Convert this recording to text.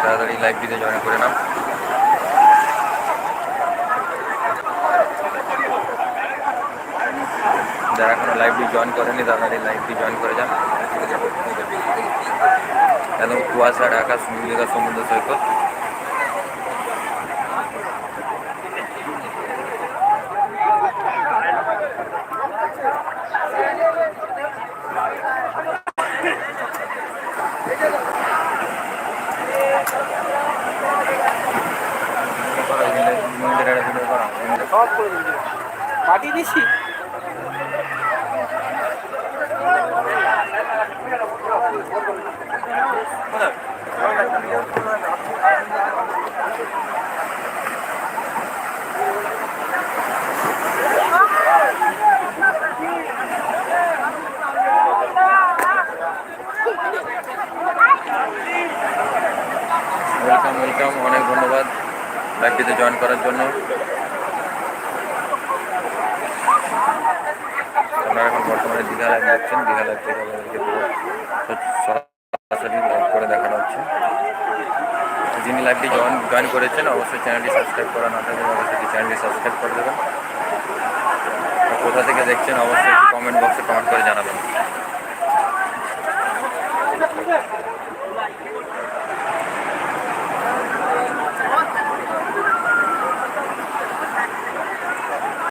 তাড়াতাড়ি লাইভটিতে জয়েন করে নাও। যারা এখনো লাইভটি জয়েন করেনি তাড়াতাড়ি লাইভটি জয়েন করে যান। একদম কুয়াশা ঢাকা সুন্দর সমুদ্র সৈকত। পাঠিয়ে দিছি। ওয়েলকাম ওয়েলকাম, অনেক ধন্যবাদ লাইভটিতে জয়েন করার জন্য। আপনারা এখন বর্তমানে দীঘা লাইভ দেখছেন। দীঘা লাইভ থেকে আপনাদেরকে সরাসরি লাইভ করে দেখানো হচ্ছে। যিনি লাইভটি জয়েন করেছেন অবশ্যই চ্যানেলটি সাবস্ক্রাইব করা না থাকলে অবশ্যই চ্যানেলটি সাবস্ক্রাইব করে দেবেন। কোথা থেকে দেখছেন অবশ্যই কমেন্ট বক্সে কমেন্ট করে জানাবেন।